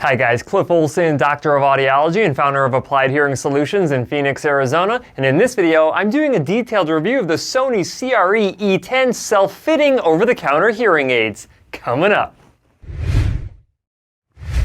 Hi guys, Cliff Olson, Doctor of Audiology and founder of Applied Hearing Solutions in Phoenix, Arizona. And in this video, I'm doing a detailed review of the Sony CRE-E10 self-fitting over-the-counter hearing aids. Coming up.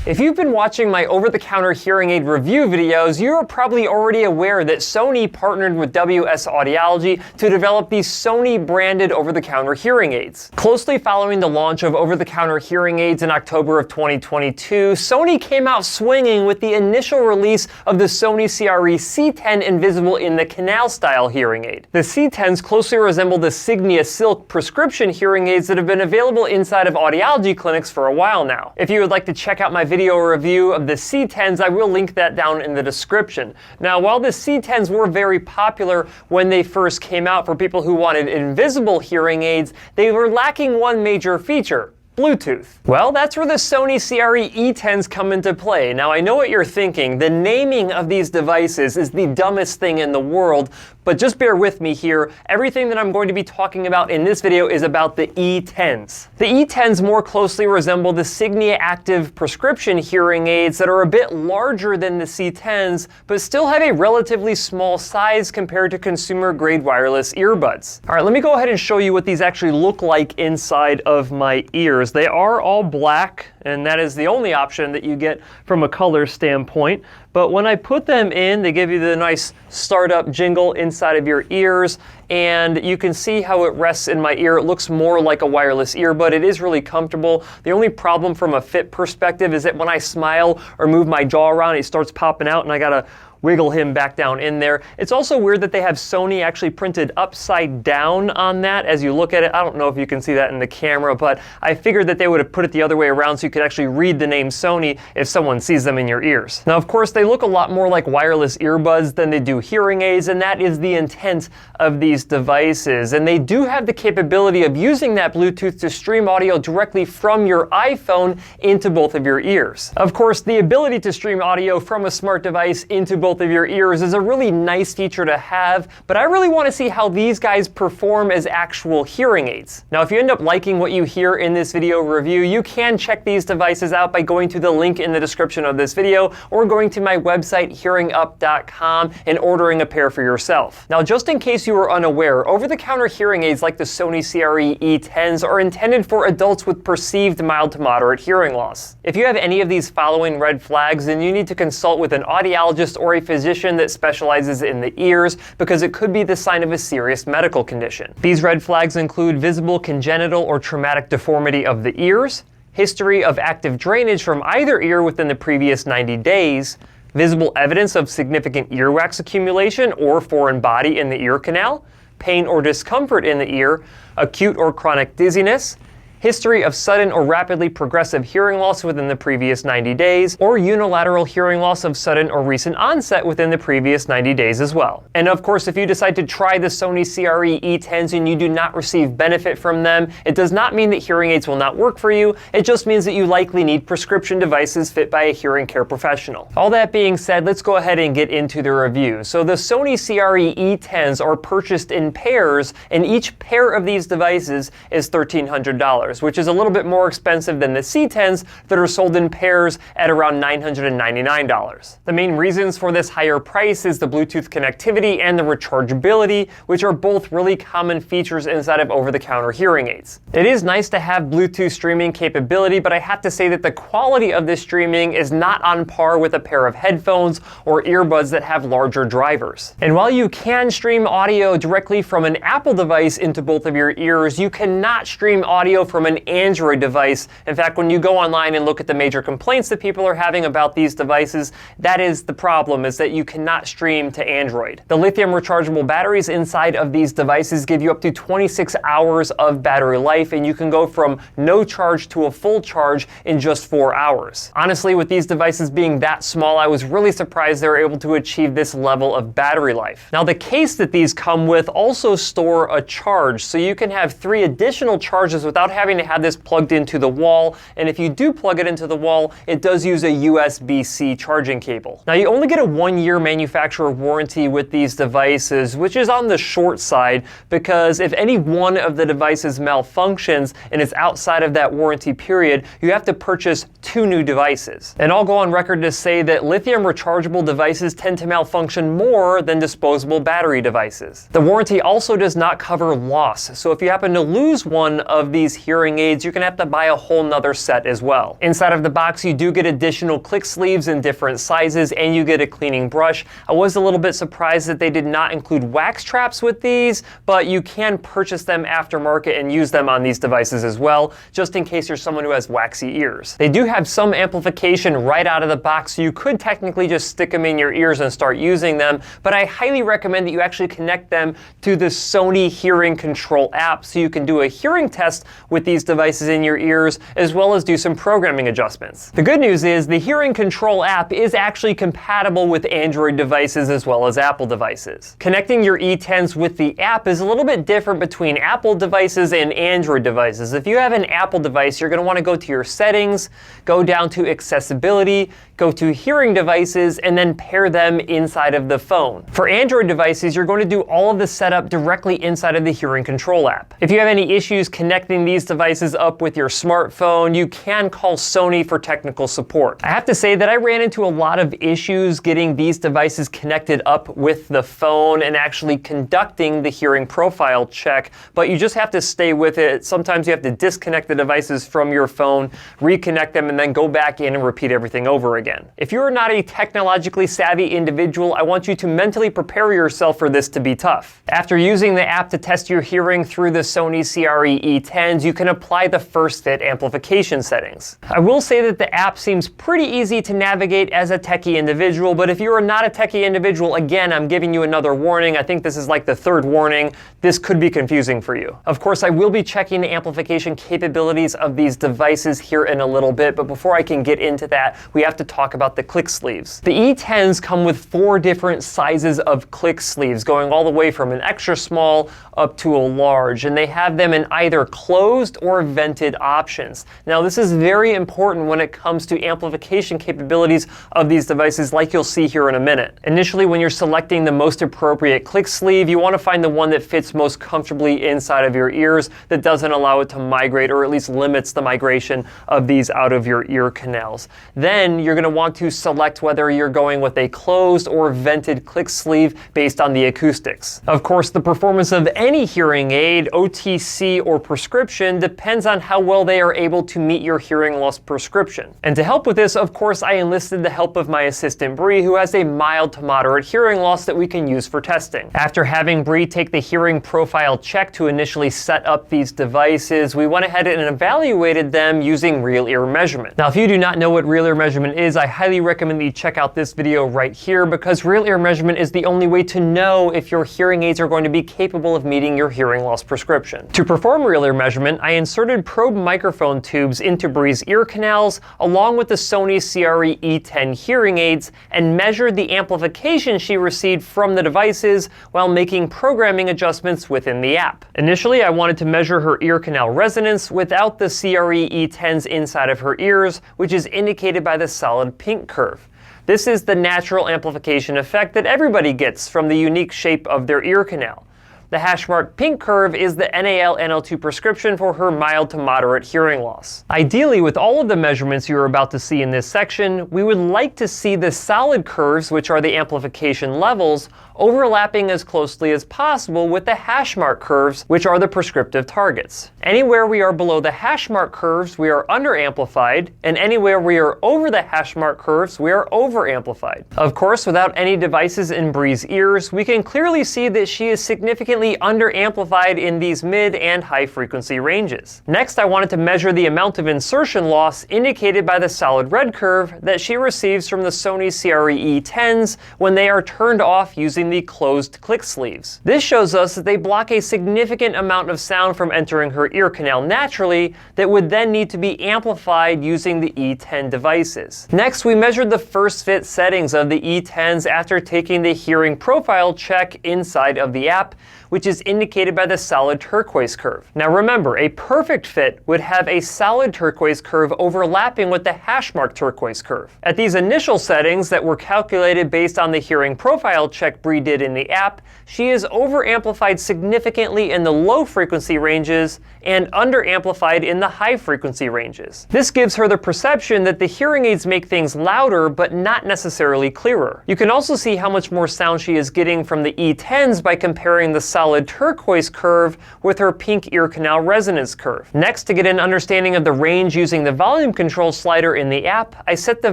If you've been watching my over-the-counter hearing aid review videos, you're probably already aware that Sony partnered with WS Audiology to develop these Sony-branded over-the-counter hearing aids. Closely following the launch of over-the-counter hearing aids in October of 2022, Sony came out swinging with the initial release of the Sony CRE-E10 Invisible in the Canal style hearing aid. The C10s closely resemble the Signia Silk prescription hearing aids that have been available inside of audiology clinics for a while now. If you would like to check out my video review of the C10s, I will link that down in the description. Now, while the C10s were very popular when they first came out for people who wanted invisible hearing aids, they were lacking one major feature: Bluetooth. Well, that's where the Sony CRE-E10s come into play. Now, I know what you're thinking. The naming of these devices is the dumbest thing in the world, but just bear with me here. Everything that I'm going to be talking about in this video is about the E10s. The E10s more closely resemble the Signia Active prescription hearing aids that are a bit larger than the C10s, but still have a relatively small size compared to consumer-grade wireless earbuds. All right, let me go ahead and show you what these actually look like inside of my ears. They are all black, and that is the only option that you get from a color standpoint. But when I put them in, they give you the nice startup jingle inside of your ears, and you can see how it rests in my ear. It looks more like a wireless earbud. It is really comfortable. The only problem from a fit perspective is that when I smile or move my jaw around, it starts popping out, and I gotta wiggle him back down in there. It's also weird that they have Sony actually printed upside down on that as you look at it. I don't know if you can see that in the camera, but I figured that they would have put it the other way around so you could actually read the name Sony if someone sees them in your ears. Now, of course, they look a lot more like wireless earbuds than they do hearing aids, and that is the intent of these devices. And they do have the capability of using that Bluetooth to stream audio directly from your iPhone into both of your ears. Of course, the ability to stream audio from a smart device into both of your ears is a really nice feature to have, but I really want to see how these guys perform as actual hearing aids. Now, if you end up liking what you hear in this video review, you can check these devices out by going to the link in the description of this video or going to my website hearingup.com and ordering a pair for yourself. Now, just in case you were unaware, over-the-counter hearing aids like the Sony CRE-E10s are intended for adults with perceived mild to moderate hearing loss. If you have any of these following red flags, then you need to consult with an audiologist or a physician that specializes in the ears, because it could be the sign of a serious medical condition. These red flags include visible congenital or traumatic deformity of the ears, history of active drainage from either ear within the previous 90 days, visible evidence of significant earwax accumulation or foreign body in the ear canal, pain or discomfort in the ear, acute or chronic dizziness, history of sudden or rapidly progressive hearing loss within the previous 90 days, or unilateral hearing loss of sudden or recent onset within the previous 90 days as well. And of course, if you decide to try the Sony CRE-E10s and you do not receive benefit from them, it does not mean that hearing aids will not work for you. It just means that you likely need prescription devices fit by a hearing care professional. All that being said, let's go ahead and get into the review. So the Sony CRE-E10s are purchased in pairs, and each pair of these devices is $1,300. Which is a little bit more expensive than the C10s that are sold in pairs at around $999. The main reasons for this higher price is the Bluetooth connectivity and the rechargeability, which are both really common features inside of over-the-counter hearing aids. It is nice to have Bluetooth streaming capability, but I have to say that the quality of this streaming is not on par with a pair of headphones or earbuds that have larger drivers. And while you can stream audio directly from an Apple device into both of your ears, you cannot stream audio from an Android device. In fact, when you go online and look at the major complaints that people are having about these devices, that is the problem, is that you cannot stream to Android. The lithium rechargeable batteries inside of these devices give you up to 26 hours of battery life, and you can go from no charge to a full charge in just 4 hours. Honestly, with these devices being that small, I was really surprised they were able to achieve this level of battery life. Now, the case that these come with also store a charge, so you can have 3 additional charges without having having to have this plugged into the wall, and if you do plug it into the wall, it does use a USB-C charging cable. Now, you only get a 1-year manufacturer warranty with these devices, which is on the short side, because if any one of the devices malfunctions and it's outside of that warranty period, you have to purchase 2 new devices. And I'll go on record to say that lithium rechargeable devices tend to malfunction more than disposable battery devices. The warranty also does not cover loss, so if you happen to lose one of these hearing aids, you're gonna have to buy a whole nother set as well. Inside of the box, you do get additional click sleeves in different sizes, and you get a cleaning brush. I was a little bit surprised that they did not include wax traps with these, but you can purchase them aftermarket and use them on these devices as well, just in case you're someone who has waxy ears. They do have some amplification right out of the box, so you could technically just stick them in your ears and start using them, but I highly recommend that you actually connect them to the Sony Hearing Control app so you can do a hearing test with these devices in your ears, as well as do some programming adjustments. The good news is the Hearing Control app is actually compatible with Android devices as well as Apple devices. Connecting your E10s with the app is a little bit different between Apple devices and Android devices. If you have an Apple device, you're going to want to go to your settings, go down to accessibility, go to hearing devices, and then pair them inside of the phone. For Android devices, you're going to do all of the setup directly inside of the Hearing Control app. If you have any issues connecting these devices up with your smartphone, you can call Sony for technical support. I have to say that I ran into a lot of issues getting these devices connected up with the phone and actually conducting the hearing profile check, but you just have to stay with it. Sometimes you have to disconnect the devices from your phone, reconnect them, and then go back in and repeat everything over again. If you're not a technologically savvy individual, I want you to mentally prepare yourself for this to be tough. After using the app to test your hearing through the Sony CRE-E10s, you can apply the first fit amplification settings. I will say that the app seems pretty easy to navigate as a techie individual, but if you are not a techie individual, again, I'm giving you another warning. I think this is like the 3rd warning. This could be confusing for you. Of course, I will be checking the amplification capabilities of these devices here in a little bit, but before I can get into that, we have to talk about the click sleeves. The E10s come with 4 different sizes of click sleeves, going all the way from an extra small up to a large, and they have them in either closed or vented options. Now, this is very important when it comes to amplification capabilities of these devices, like you'll see here in a minute. Initially, when you're selecting the most appropriate click sleeve, you want to find the one that fits most comfortably inside of your ears, that doesn't allow it to migrate, or at least limits the migration of these out of your ear canals. Then you're going to want to select whether you're going with a closed or vented click sleeve based on the acoustics. Of course, the performance of any hearing aid, OTC or prescription, depends on how well they are able to meet your hearing loss prescription. And to help with this, of course, I enlisted the help of my assistant Bree, who has a mild to moderate hearing loss that we can use for testing. After having Bree take the hearing profile check to initially set up these devices, we went ahead and evaluated them using real ear measurement. Now, if you do not know what real ear measurement is, I highly recommend that you check out this video right here, because real ear measurement is the only way to know if your hearing aids are going to be capable of meeting your hearing loss prescription. To perform real ear measurement, I inserted probe microphone tubes into Bree's ear canals along with the Sony CRE-E10 hearing aids and measured the amplification she received from the devices while making programming adjustments within the app. Initially, I wanted to measure her ear canal resonance without the CRE-E10s inside of her ears, which is indicated by the solid pink curve. This is the natural amplification effect that everybody gets from the unique shape of their ear canal. The hashmark pink curve is the NAL-NL2 prescription for her mild to moderate hearing loss. Ideally, with all of the measurements you are about to see in this section, we would like to see the solid curves, which are the amplification levels, overlapping as closely as possible with the hashmark curves, which are the prescriptive targets. Anywhere we are below the hashmark curves, we are underamplified, and anywhere we are over the hashmark curves, we are overamplified. Of course, without any devices in Bree's ears, we can clearly see that she is significantly underamplified in these mid and high frequency ranges. Next, I wanted to measure the amount of insertion loss indicated by the solid red curve that she receives from the Sony CRE-E10s when they are turned off using the closed click sleeves. This shows us that they block a significant amount of sound from entering her ear canal naturally that would then need to be amplified using the E10 devices. Next, we measured the first fit settings of the E10s after taking the hearing profile check inside of the app, which is indicated by the solid turquoise curve. Now remember, a perfect fit would have a solid turquoise curve overlapping with the hash mark turquoise curve. At these initial settings that were calculated based on the hearing profile check Bree did in the app, she is over-amplified significantly in the low frequency ranges and under-amplified in the high frequency ranges. This gives her the perception that the hearing aids make things louder but not necessarily clearer. You can also see how much more sound she is getting from the E10s by comparing the solid turquoise curve with her pink ear canal resonance curve. Next, to get an understanding of the range using the volume control slider in the app, I set the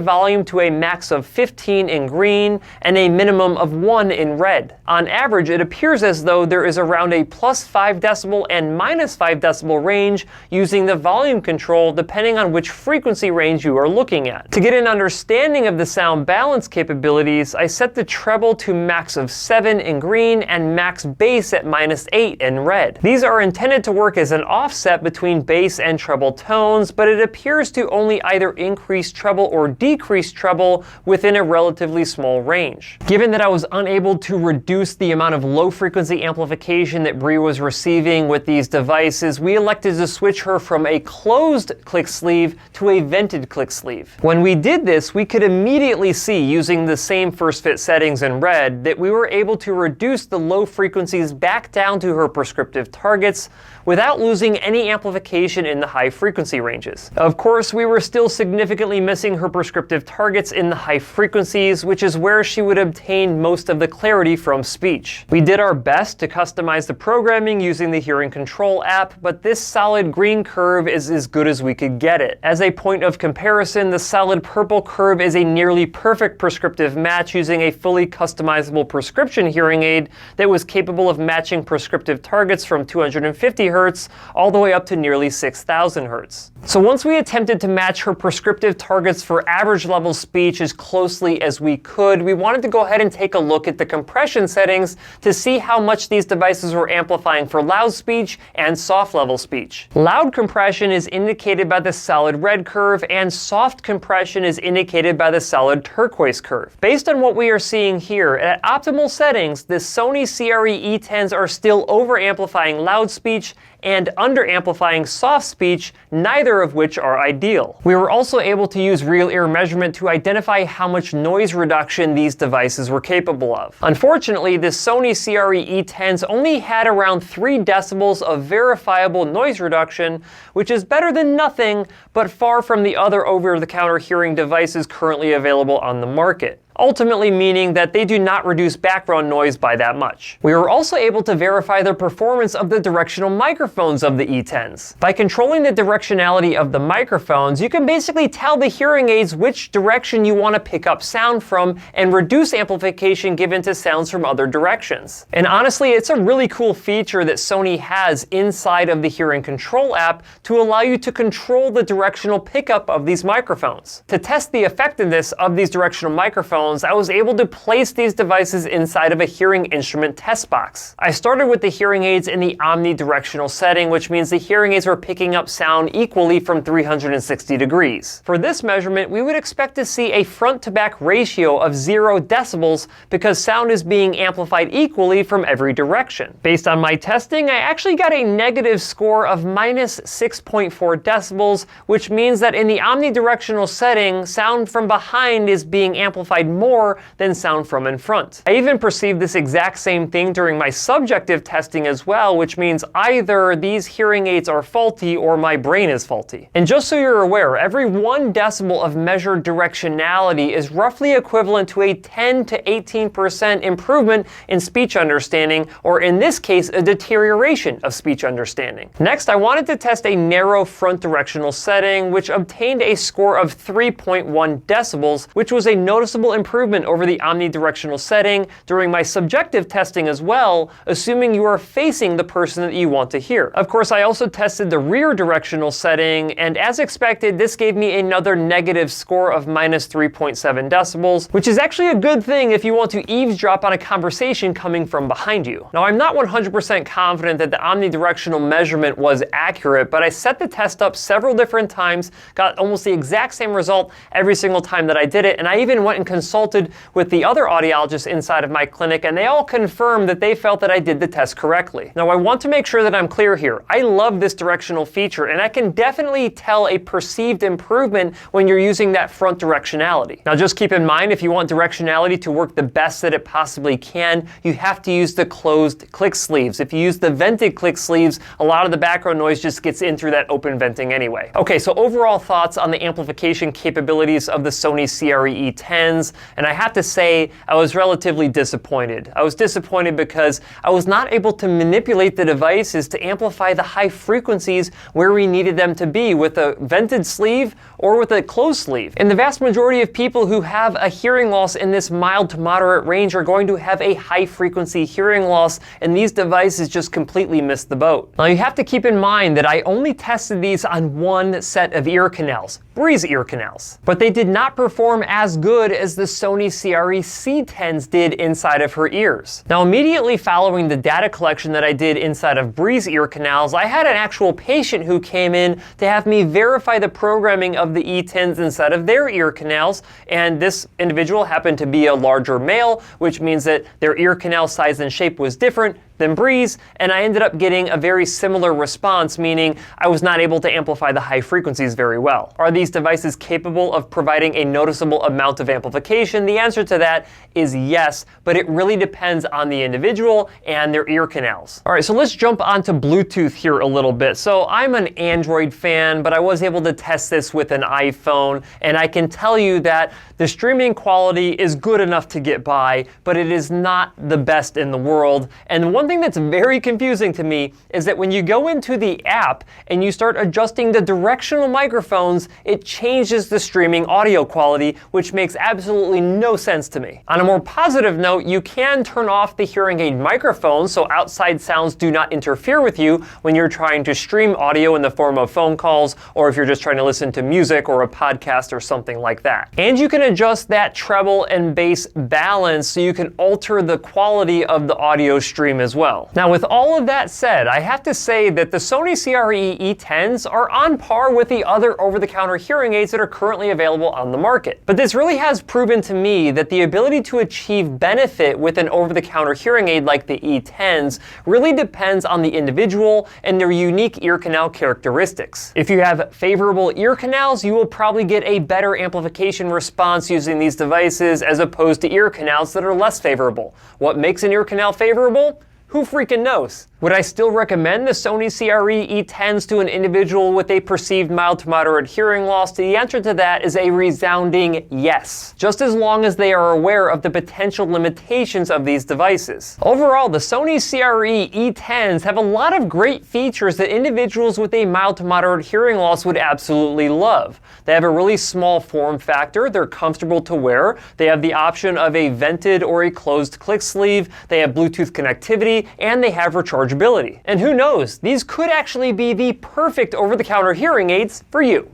volume to a max of 15 in green and a minimum of 1 in red. On average, it appears as though there is around a +5 decibel and -5 decibel range using the volume control depending on which frequency range you are looking at. To get an understanding of the sound balance capabilities, I set the treble to max of 7 in green and max bass at -8 in red. These are intended to work as an offset between bass and treble tones, but it appears to only either increase treble or decrease treble within a relatively small range. Given that I was unable to reduce the amount of low frequency amplification that Bree was receiving with these devices, we elected to switch her from a closed click sleeve to a vented click sleeve. When we did this, we could immediately see, using the same first fit settings in red, that we were able to reduce the low frequencies back down to her prescriptive targets without losing any amplification in the high frequency ranges. Of course, we were still significantly missing her prescriptive targets in the high frequencies, which is where she would obtain most of the clarity from speech. We did our best to customize the programming using the hearing control app, but this solid green curve is as good as we could get it. As a point of comparison, the solid purple curve is a nearly perfect prescriptive match using a fully customizable prescription hearing aid that was capable of matching prescriptive targets from 250 Hz all the way up to nearly 6,000 Hz. So once we attempted to match her prescriptive targets for average level speech as closely as we could, we wanted to go ahead and take a look at the compression settings to see how much these devices were amplifying for loud speech and soft level speech. Loud compression is indicated by the solid red curve, and soft compression is indicated by the solid turquoise curve. Based on what we are seeing here, at optimal settings, the Sony CRE-E10s are still over-amplifying loud speech and under-amplifying soft speech, neither of which are ideal. We were also able to use real ear measurement to identify how much noise reduction these devices were capable of. Unfortunately, the Sony CRE-E10s only had around 3 decibels of verifiable noise reduction, which is better than nothing, but far from the other over-the-counter hearing devices currently available on the market, ultimately meaning that they do not reduce background noise by that much. We were also able to verify the performance of the directional microphones of the E10s. By controlling the directionality of the microphones, you can basically tell the hearing aids which direction you want to pick up sound from and reduce amplification given to sounds from other directions. And honestly, it's a really cool feature that Sony has inside of the hearing control app to allow you to control the directional pickup of these microphones. To test the effectiveness of these directional microphones, I was able to place these devices inside of a hearing instrument test box. I started with the hearing aids in the omnidirectional setting, which means the hearing aids were picking up sound equally from 360 degrees. For this measurement, we would expect to see a front-to-back ratio of 0 decibels because sound is being amplified equally from every direction. Based on my testing, I actually got a negative score of -6.4 decibels, which means that in the omnidirectional setting, sound from behind is being amplified more than sound from in front. I even perceived this exact same thing during my subjective testing as well, which means either these hearing aids are faulty or my brain is faulty. And just so you're aware, every 1 decibel of measured directionality is roughly equivalent to a 10 to 18% improvement in speech understanding, or in this case, a deterioration of speech understanding. Next, I wanted to test a narrow front directional setting, which obtained a score of 3.1 decibels, which was a noticeable improvement over the omnidirectional setting during my subjective testing as well, assuming you are facing the person that you want to hear. here. Of course, I also tested the rear directional setting, and as expected, this gave me another negative score of -3.7 decibels, which is actually a good thing if you want to eavesdrop on a conversation coming from behind you. Now, I'm not 100% confident that the omnidirectional measurement was accurate, but I set the test up several different times, got almost the exact same result every single time that I did it, and I even went and consulted with the other audiologists inside of my clinic, and they all confirmed that they felt that I did the test correctly. Now, I want to make sure that I'm clear here. I love this directional feature, and I can definitely tell a perceived improvement when you're using that front directionality. Now, just keep in mind, if you want directionality to work the best that it possibly can, you have to use the closed click sleeves. If you use the vented click sleeves, a lot of the background noise just gets in through that open venting anyway. Okay, so overall thoughts on the amplification capabilities of the Sony CRE-E10s, and I have to say, I was relatively disappointed. I was disappointed because I was not able to manipulate the devices to amplify the high frequencies where we needed them to be with a vented sleeve or with a closed sleeve. And the vast majority of people who have a hearing loss in this mild to moderate range are going to have a high frequency hearing loss, and these devices just completely missed the boat. Now, you have to keep in mind that I only tested these on one set of ear canals, Bree's ear canals, but they did not perform as good as the Sony CRE-C10s did inside of her ears. Now, immediately following the data collection that I did inside of Bree's ear canals, I had an actual patient who came in to have me verify the programming of the E10s inside of their ear canals, and this individual happened to be a larger male, which means that their ear canal size and shape was different than Bree's, and I ended up getting a very similar response, meaning I was not able to amplify the high frequencies very well. Are these devices capable of providing a noticeable amount of amplification? The answer to that is yes, but it really depends on the individual and their ear canals. All right, so let's jump onto Bluetooth here a little bit. So I'm an Android fan, but I was able to test this with an iPhone, and I can tell you that the streaming quality is good enough to get by, but it is not the best in the world. And one thing that's very confusing to me is that when you go into the app and you start adjusting the directional microphones, it changes the streaming audio quality, which makes absolutely no sense to me. On a more positive note, you can turn off the hearing aid microphones so outside sounds do not interfere with you when you're trying to stream audio in the form of phone calls, or if you're just trying to listen to music or a podcast or something like that. And you can adjust that treble and bass balance so you can alter the quality of the audio stream as well. Now, with all of that said, I have to say that the Sony CRE-E10s are on par with the other over-the-counter hearing aids that are currently available on the market. But this really has proven to me that the ability to achieve benefit with an over-the-counter hearing aid like the E10s really depends on the individual and their unique ear canal characteristics. If you have favorable ear canals, you will probably get a better amplification response using these devices as opposed to ear canals that are less favorable. What makes an ear canal favorable? Who freaking knows? Would I still recommend the Sony CRE-E10s to an individual with a perceived mild to moderate hearing loss? The answer to that is a resounding yes, just as long as they are aware of the potential limitations of these devices. Overall, the Sony CRE-E10s have a lot of great features that individuals with a mild to moderate hearing loss would absolutely love. They have a really small form factor, they're comfortable to wear, they have the option of a vented or a closed click sleeve, they have Bluetooth connectivity, and they have rechargeability. And who knows, these could actually be the perfect over-the-counter hearing aids for you.